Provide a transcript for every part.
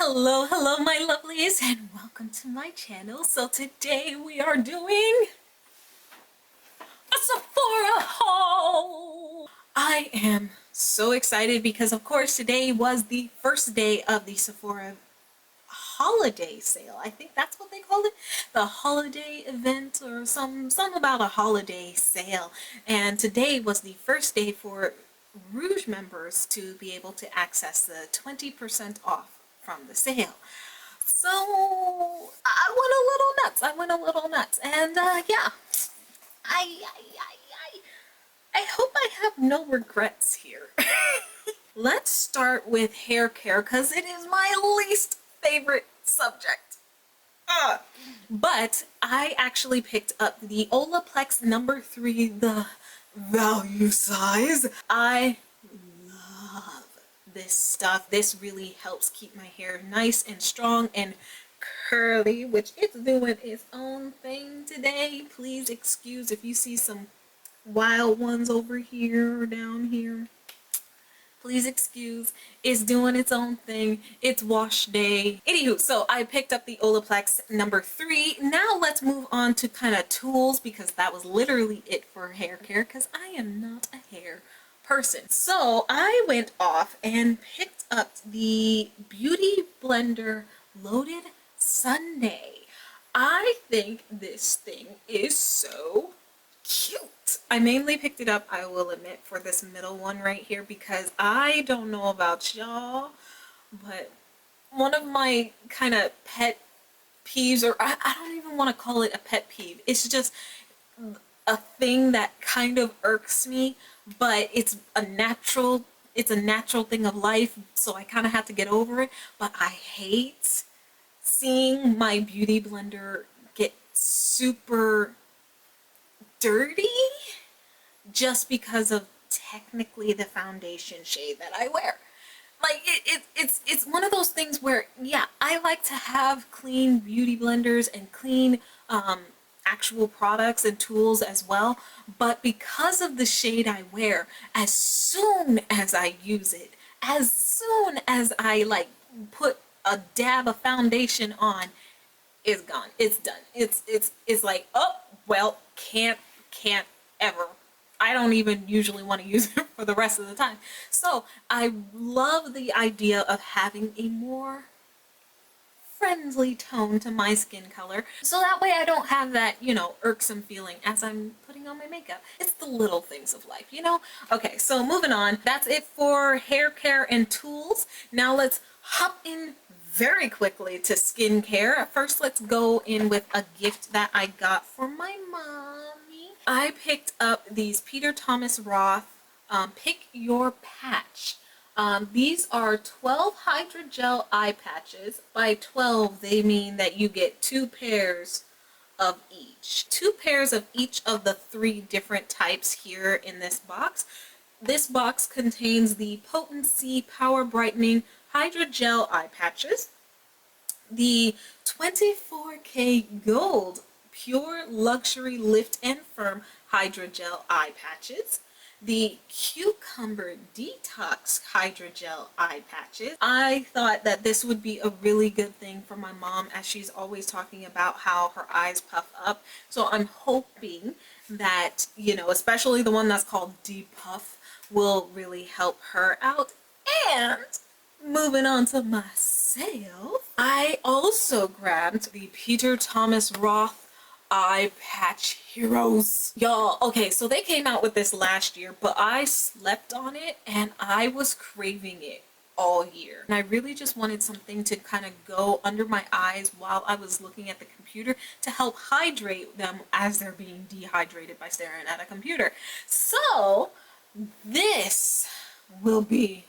Hello, hello my lovelies, and welcome to my channel. So today we are doing a Sephora haul. I am so excited because of course today was the first day of the Sephora holiday sale. I think that's what they called it, the holiday event or some about a holiday sale. And today was the first day for Rouge members to be able to access the 20% off from the sale. So I went a little nuts, and yeah, I hope I have no regrets here. Let's start with hair care because it is my least favorite subject. But I actually picked up the Olaplex number 3, the value size. I love this stuff. This really helps keep my hair nice and strong and curly, which it's doing its own thing today. Please excuse if you see some wild ones over here or down here. Please excuse, it's doing its own thing. It's wash day. Anywho, so I picked up the Olaplex number 3. Now let's move on to kind of tools because that was literally it for hair care because I am not a hair person. So I went off and picked up the BeautyBlender Loaded Sundae. I think this thing is so cute. I mainly picked it up, I will admit, for this middle one right here because I don't know about y'all, but one of my kind of pet peeves, or I don't even want to call it a pet peeve, it's just a thing that kind of irks me, but it's a natural thing of life, so I kind of have to get over it. But I hate seeing my beauty blender get super dirty just because of technically the foundation shade that I wear. Like it's one of those things where, yeah, I like to have clean beauty blenders and clean actual products and tools as well, but because of the shade I wear, as soon as I use it, as soon as I like put a dab of foundation on, it's gone, it's done, it's like, oh well, can't ever. I don't even usually want to use it for the rest of the time. So I love the idea of having a more friendly tone to my skin color, so that way I don't have that, you know, irksome feeling as I'm putting on my makeup. It's the little things of life, you know? Okay, so moving on. That's it for hair care and tools. Now let's hop in very quickly to skincare. First, let's go in with a gift that I got for my mommy. I picked up these Peter Thomas Roth Pick Your Patch. These are 12 Hydra-Gel eye patches. By 12, they mean that you get 2 pairs of each. 2 pairs of each of the 3 different types here in this box. This box contains the Potency Power Brightening Hydra-Gel eye patches, the 24K Gold Pure Luxury Lift and Firm Hydra-Gel eye patches, the Cucumber Detox Hydra-Gel eye patches. I thought that this would be a really good thing for my mom, as she's always talking about how her eyes puff up. So I'm hoping that, you know, especially the one that's called Depuff will really help her out. And moving on to myself, I also grabbed the Peter Thomas Roth Eye Patch Heroes. Y'all, okay, so they came out with this last year, but I slept on it and I was craving it all year. And I really just wanted something to kind of go under my eyes while I was looking at the computer to help hydrate them as they're being dehydrated by staring at a computer. So this will be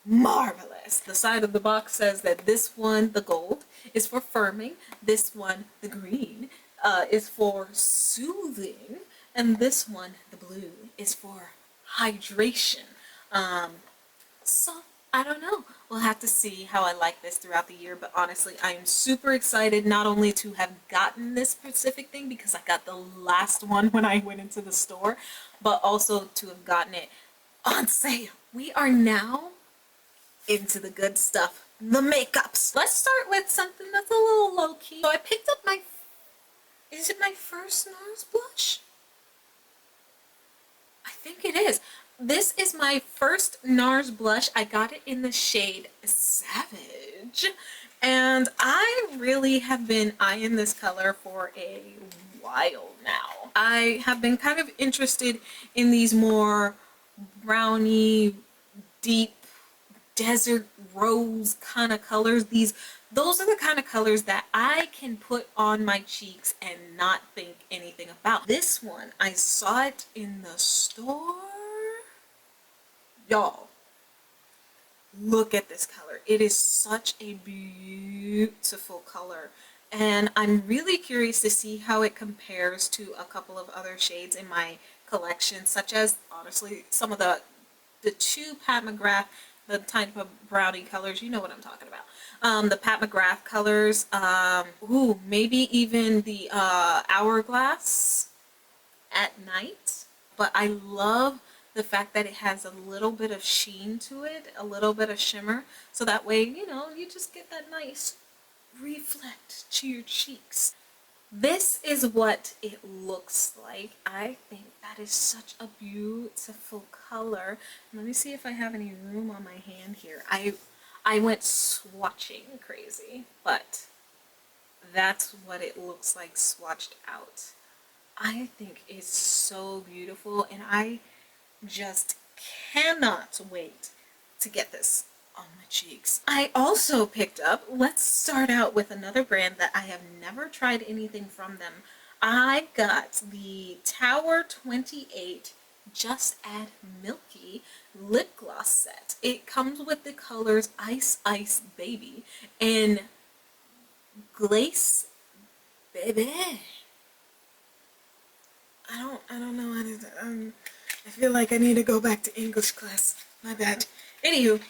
marvelous. The side of the box says that this one, the gold, is for firming. This one, the green, is for soothing, and this one, the blue, is for hydration. So I don't know. We'll have to see how I like this throughout the year, but honestly, I am super excited not only to have gotten this specific thing because I got the last one when I went into the store, but also to have gotten it on sale. We are now into the good stuff. the makeups. Let's start with something that's a little low-key. So I picked up my, is it my first Nars blush? I think it is. This is my first Nars blush. I got it in the shade Savage. And I really have been eyeing this color for a while now. I have been kind of interested in these more browny, deep, desert rose kind of colors. Those are the kind of colors that I can put on my cheeks and not think anything about. This one, I saw it in the store. Y'all, look at this color. It is such a beautiful color. And I'm really curious to see how it compares to a couple of other shades in my collection, such as, honestly, some of the two Pat McGrath, the type of brownie colors, you know what I'm talking about. The Pat McGrath colors, ooh, maybe even the Hourglass at Night. But I love the fact that it has a little bit of sheen to it, a little bit of shimmer, so that way, you know, you just get that nice reflect to your cheeks. This is what it looks like. I think that is such a beautiful color. Let me see if I have any room on my hand here. I went swatching crazy, but that's what it looks like swatched out. I think it's so beautiful, and I just cannot wait to get this on my cheeks. I also picked up, let's start out with another brand that I have never tried anything from them. I got the Tower 28 Just Add Milky lip gloss set. It comes with the colors Ice Ice Baby and Glace Baby. I don't know how to, I feel like I need to go back to English class. My bad. Anywho,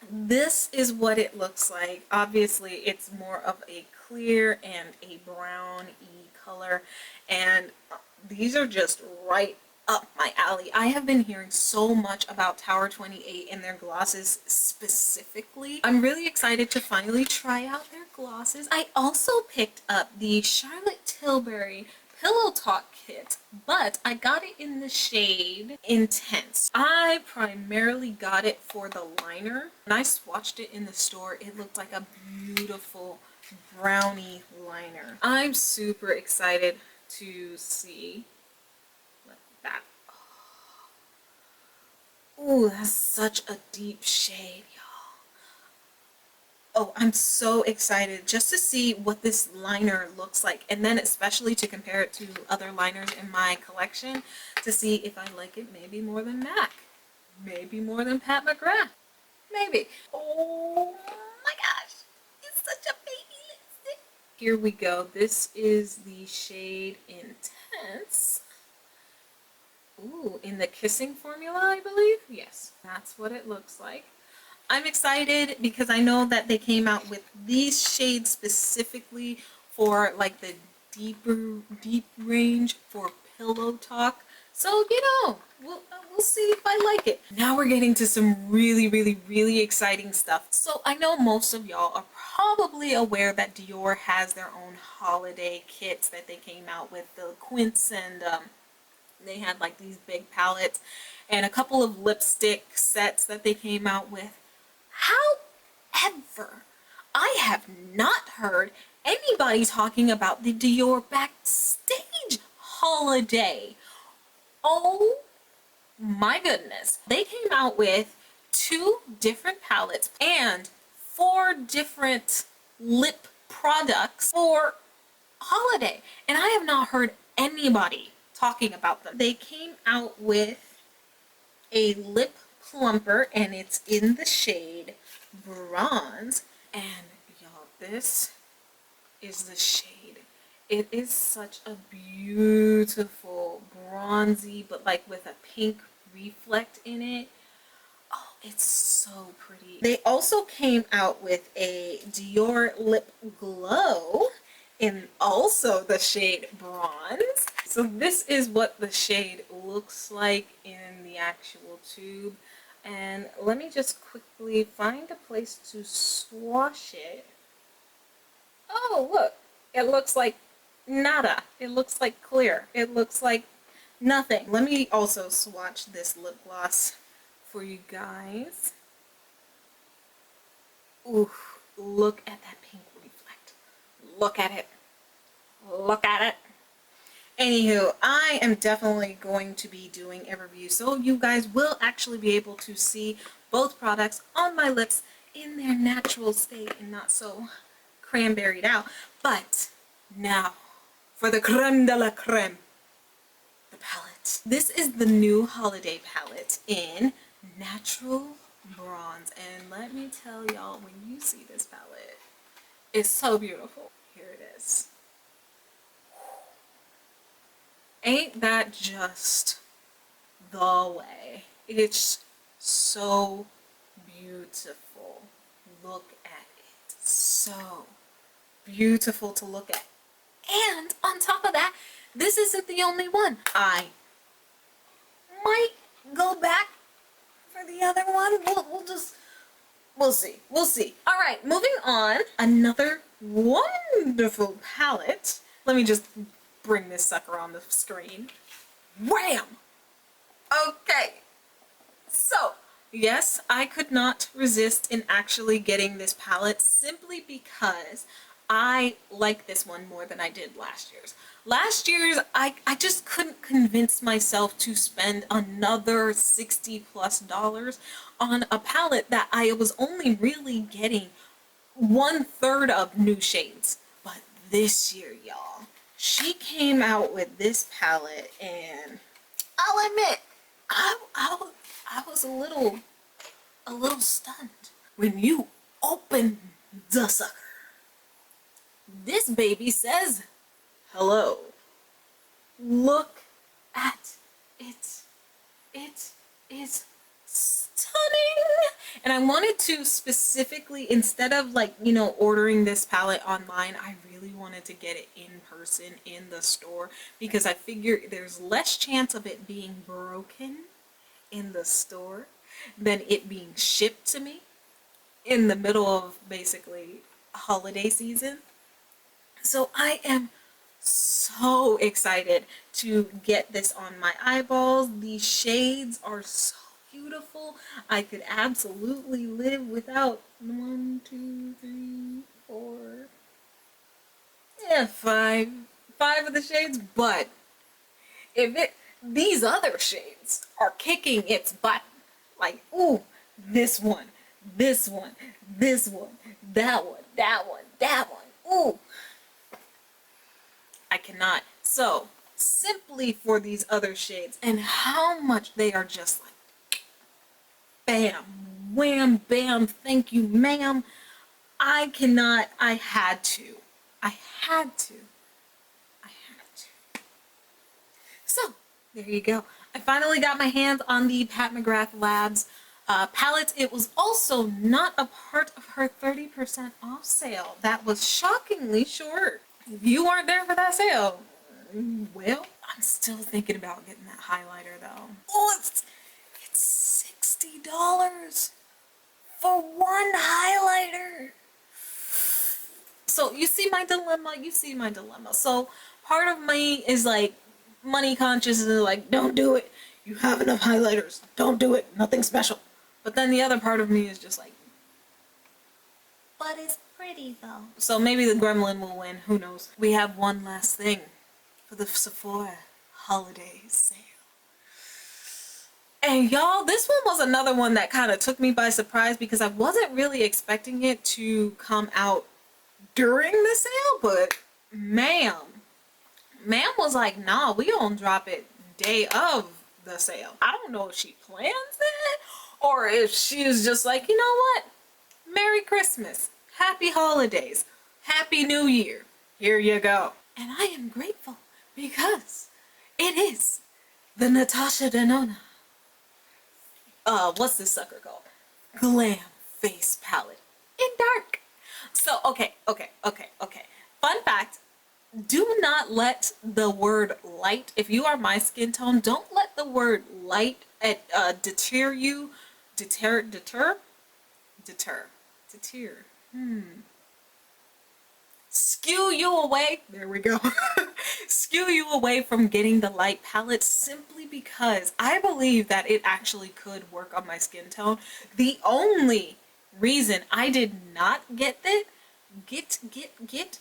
this is what it looks like. Obviously, it's more of a clear and a brown-y color, and these are just right up my alley. I have been hearing so much about Tower 28 and their glosses specifically. I'm really excited to finally try out their glosses. I also picked up the Charlotte Tilbury Pillow Talk kit, but I got it in the shade Intense. I primarily got it for the liner. When I swatched it in the store, it looked like a beautiful brownie liner. I'm super excited to see that. Oh, that's such a deep shade, y'all. Oh, I'm so excited just to see what this liner looks like, and then especially to compare it to other liners in my collection to see if I like it maybe more than MAC, maybe more than Pat McGrath, maybe. Oh my gosh, it's such a baby lipstick. Here we go. This is the shade Intense. Ooh, in the kissing formula, I believe. Yes, that's what it looks like. I'm excited because I know that they came out with these shades specifically for like the deep range for pillow talk. So, you know, we'll see if I like it. Now we're getting to some really exciting stuff. So I know most of y'all are probably aware that Dior has their own holiday kits that they came out with, the Quince, and they had like these big palettes and a couple of lipstick sets that they came out with. However, I have not heard anybody talking about the Dior Backstage holiday. Oh my goodness. They came out with 2 different palettes and 4 different lip products for holiday, and I have not heard anybody talking about them. They came out with a lip plumper, and it's in the shade Bronze, and y'all, this is the shade. It is such a beautiful bronzy, but like with a pink reflect in it. Oh, it's so pretty. They also came out with a Dior lip glow in also the shade Bronze. So this is what the shade looks like in the actual tube. And let me just quickly find a place to swatch it. Oh, look. It looks like nada. It looks like clear. It looks like nothing. Let me also swatch this lip gloss for you guys. Ooh, look at that pink reflect. Look at it. Look at it. Anywho, I am definitely going to be doing a review, so you guys will actually be able to see both products on my lips in their natural state and not so cranberried out. But now for the creme de la creme, the palette. This is the new holiday palette in natural bronze, and let me tell y'all, when you see this palette, it's so beautiful. Here it is. Ain't that just the way? It's so beautiful. Look at it. So beautiful to look at. And on top of that, this isn't the only one. I might go back for the other one. We'll see. We'll see. All right, moving on. Another wonderful palette. Let me just bring this sucker on the screen. Wham! Okay. So, yes, I could not resist in actually getting this palette simply because I like this one more than I did last year's. Last year's, I just couldn't convince myself to spend another $60+ on a palette that I was only really getting 1/3 of new shades. But this year, y'all, she came out with this palette, and I'll admit, I was a little stunned when you open the sucker. This baby says hello. Look at it. It is stunning. And I wanted to specifically, instead of like, you know, ordering this palette online, I really wanted to get it in person in the store because I figure there's less chance of it being broken in the store than it being shipped to me in the middle of basically holiday season. So I am so excited to get this on my eyeballs. These shades are so beautiful. I could absolutely live without 1, 2, 3, 4, yeah, five of the shades, but these other shades are kicking its butt. Like, ooh, this one, this one, this one, that one, that one, that one, ooh. I cannot. So, simply for these other shades and how much they are just like, bam, wham, bam, thank you, ma'am. I cannot, I had to. So, there you go. I finally got my hands on the Pat McGrath Labs palette. It was also not a part of her 30% off sale. That was shockingly short. If you weren't there for that sale, well, I'm still thinking about getting that highlighter though. Oh, it's $60 for one highlighter. So you see my dilemma. So part of me is like money conscious and like, don't do it. You have enough highlighters. Don't do it. Nothing special. But then the other part of me is just like, but it's pretty though. So maybe the gremlin will win. Who knows? We have one last thing for the Sephora holiday sale. And y'all, this one was another one that kind of took me by surprise because I wasn't really expecting it to come out during the sale, but ma'am was like, nah, we gonna drop it day of the sale. I don't know if she plans it or if she was just like, you know what? Merry Christmas, Happy Holidays, Happy New Year. Here you go. And I am grateful because it is the Natasha Denona. What's this sucker called? Glam Face Palette in dark. So, okay. Fun fact, do not let the word light, if you are my skin tone, don't let the word light deter you deter, skew you away, there we go, skew you away from getting the light palette, simply because I believe that it actually could work on my skin tone. The only reason I did not get it,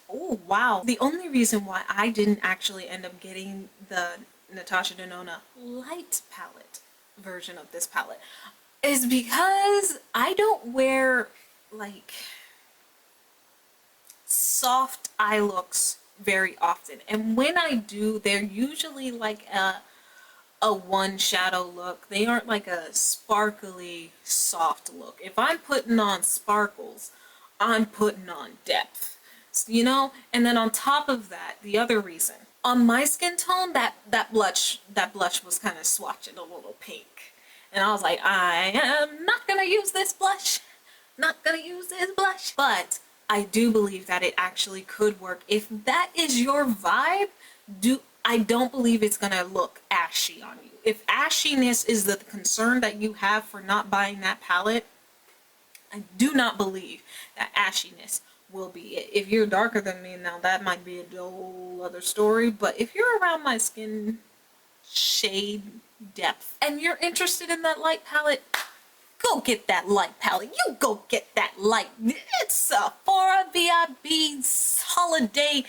oh wow, the only reason why I didn't actually end up getting the Natasha Denona light palette version of this palette is because I don't wear like soft eye looks very often, and when I do, they're usually like a one shadow look. They aren't like a sparkly soft look. If I'm putting on sparkles, I'm putting on depth, you know. And then on top of that, the other reason on my skin tone, that blush was kind of swatching a little pink, and I was like, I am not gonna use this blush, but I do believe that it actually could work. If that is your vibe, I don't believe it's gonna look ashy on you. If ashiness is the concern that you have for not buying that palette, I do not believe that ashiness will be it. If you're darker than me, now that might be a whole other story, but if you're around my skin shade depth and you're interested in that light palette, go get that light palette. You go get that light. It's Sephora VIB holiday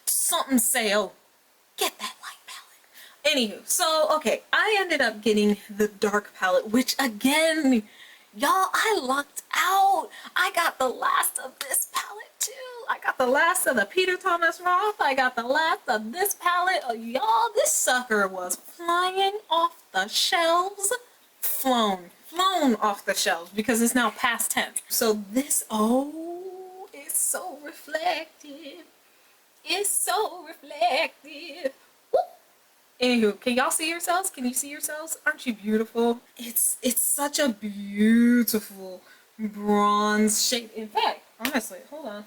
something sale. Get that light palette. Anywho, so okay, I ended up getting the dark palette, which again, y'all, I lucked out. I got the last of this palette too. I got the last of the Peter Thomas Roth. I got the last of this palette. Oh, y'all, this sucker was flying off the shelves. Flown off the shelves because it's now past tense. So this, oh, it's so reflective. It's so reflective. Woo. Anywho, can y'all see yourselves? Can you see yourselves? Aren't you beautiful? It's such a beautiful bronze shade. In fact, honestly, hold on.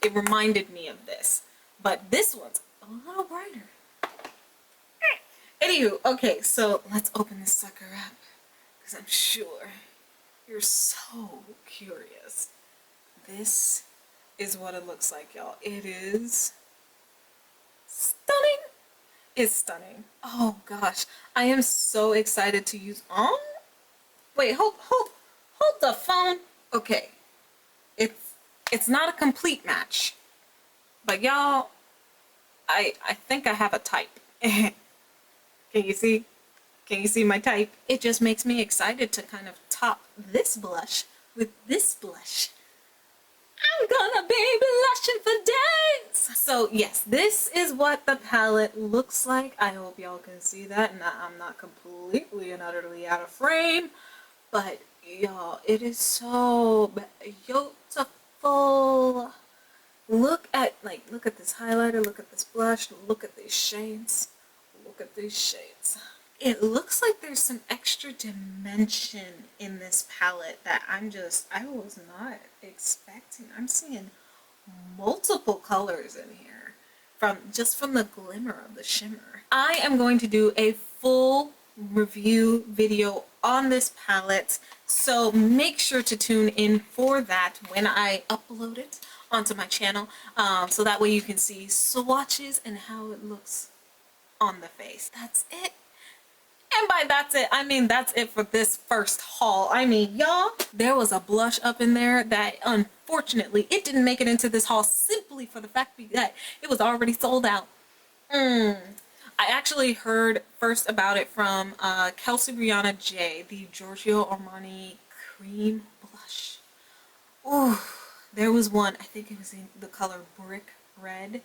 It reminded me of this, but this one's a little brighter. Anywho, okay, so let's open this sucker up because I'm sure you're so curious. This is what it looks like, y'all. It is stunning. It's stunning. Oh gosh, I am so excited to use. Wait, hold the phone. Okay, it's not a complete match, but y'all, I think I have a type. Can you see? Can you see my type? It just makes me excited to kind of top this blush with this blush. I'm gonna be blushing for days. So yes, this is what the palette looks like. I hope y'all can see that, and I'm not completely and utterly out of frame, but y'all, it is so beautiful. Look at this highlighter, look at this blush, look at these shades. Look at these shades. It looks like there's some extra dimension in this palette that I was not expecting. I'm seeing multiple colors in here from the glimmer of the shimmer. I am going to do a full review video on this palette, so make sure to tune in for that when I upload it onto my channel, so that way you can see swatches and how it looks on the face. That's it. And by that's it, I mean that's it for this first haul. I mean, y'all, there was a blush up in there that unfortunately it didn't make it into this haul simply for the fact that it was already sold out. I actually heard first about it from Kelsey Brianna J, the Giorgio Armani cream blush. Ooh, there was one, I think it was in the color Brick Red.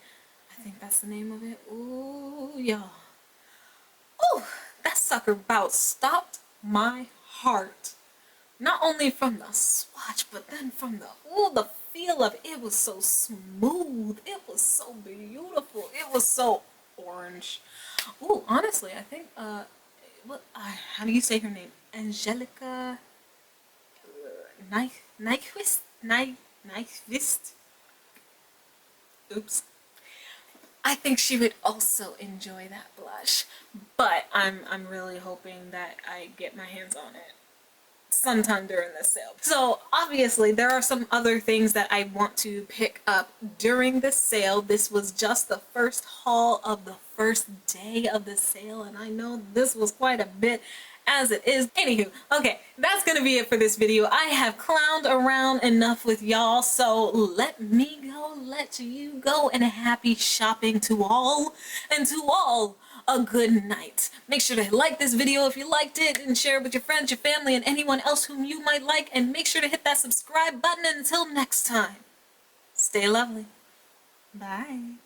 I think that's the name of it. Ooh, y'all. Ooh, that sucker about stopped my heart. Not only from the swatch, but then from the feel of it. It was so smooth. It was so beautiful. It was so orange. Ooh, honestly, I think, how do you say her name? Angelica Nyquist? Nyquist? Oops. I think she would also enjoy that blush. But I'm really hoping that I get my hands on it sometime during the sale. So obviously there are some other things that I want to pick up during the sale. This was just the first haul of the first day of the sale, and I know this was quite a bit as it is. Anywho, okay, that's gonna be it for this video. I have clowned around enough with y'all, so let me go, let you go, and happy shopping to all, and to all a good night. Make sure to like this video if you liked it, and share it with your friends, your family, and anyone else whom you might like, and make sure to hit that subscribe button. Until next time, stay lovely. Bye.